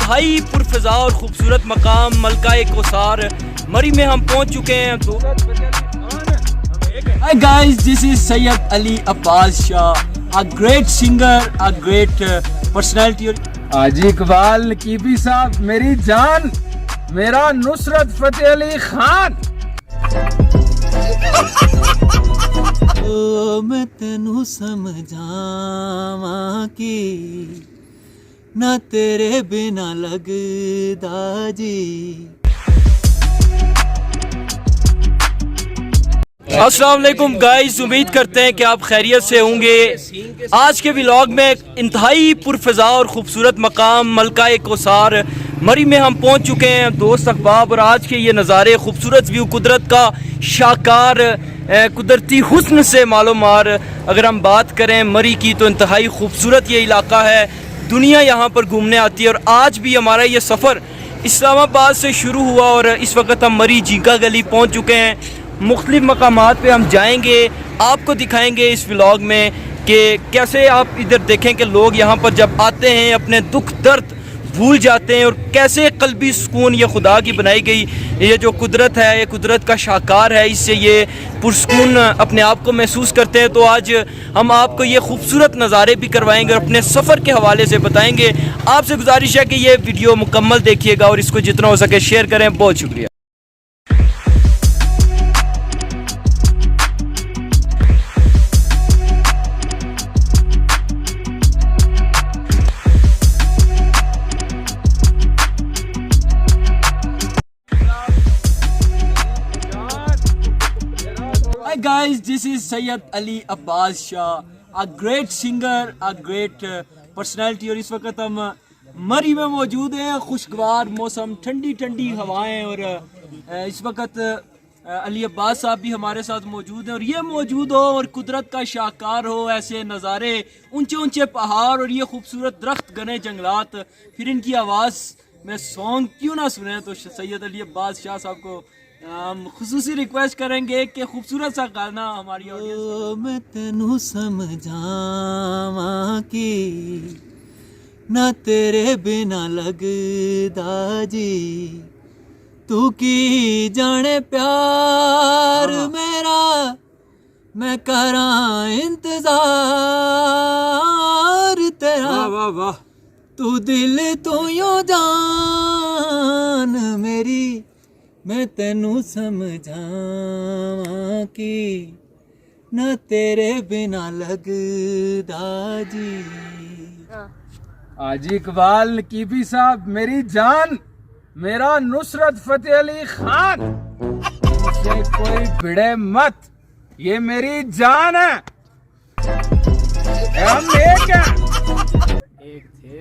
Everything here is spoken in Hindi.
इंतहाई पुरफिजा और खूबसूरत मकाम मलका-ए कौसार मरी में हम पहुंच चुके हैं। Hi guys, this is Sayyid Ali Abbas Shah, a great singer, a great personality. हाजी इकबाल नकीबी साहब मेरी जान, मेरा नुसरत फतेह अली खान। मैं तेनू समझावा कि ना तेरे बिना लगदा जी। अस्सलाम वालेकुम गाइस, उम्मीद करते हैं कि आप खैरियत से होंगे। आज के व्लॉग में इंतहाई पुरफिजा और ख़ूबसूरत मकाम मलका-ए कौसार मरी में हम पहुंच चुके हैं दोस्त अहबाब। और आज के ये नज़ारे खूबसूरत व्यू, कुदरत का शाकार, कुदरती हुस्न से मालोमार। अगर हम बात करें मरी की तो इंतहाई खूबसूरत ये इलाका है, दुनिया यहाँ पर घूमने आती है। और आज भी हमारा ये सफ़र इस्लामाबाद से शुरू हुआ और इस वक्त हम मरी झींका गली पहुँच चुके हैं। मुख्तलिफ मकामात पे हम जाएंगे, आपको दिखाएंगे इस व्लॉग में कि कैसे आप इधर देखें कि लोग यहाँ पर जब आते हैं अपने दुख दर्द भूल जाते हैं और कैसे कल्बी सुकून ये खुदा की बनाई गई ये जो कुदरत है, ये कुदरत का शाकार है, इससे ये पुरसुकून अपने आप को महसूस करते हैं। तो आज हम आपको ये खूबसूरत नज़ारे भी करवाएंगे और अपने सफ़र के हवाले से बताएंगे। आपसे गुजारिश है कि ये वीडियो मुकम्मल देखिएगा और इसको जितना हो सके शेयर करें। बहुत शुक्रिया। Hi guys, this is Sayyid Ali Abbas Shah, a great singer, a great personality। और इस वक्त हम मरी में मौजूद हैं। खुशगवार मौसम, ठंडी ठंडी हवाएं और इस वक्त अली अब्बास साहब भी हमारे साथ मौजूद हैं। और ये मौजूद हो और कुदरत का शाकार हो, ऐसे नज़ारे, ऊंचे ऊंचे पहाड़ और ये खूबसूरत दरख्त, घने जंगलात, फिर इनकी आवाज़ में सॉन्ग क्यों ना सुने। तो सैयद अली अब्बास शाह साहब को हम खुसूसी रिक्वेस्ट करेंगे कि खूबसूरत सा गाना हमारी ऑडियंस। मैं तेनू समझावा कि ना तेरे बिना लगदा जी। तू की जाने प्यार मेरा, मैं करां इंतजार तेरा। वाह वाह वाह। तू दिल तू यो जान मेरी, मैं तेनू समझावा कि ना तेरे बिना लगदा जी। हाजी इकबाल नकीबी साहब मेरी जान, मेरा नुसरत फतेह अली खान। मुझसे कोई भिड़े मत, ये मेरी जान है। हम एक हैं। एक थे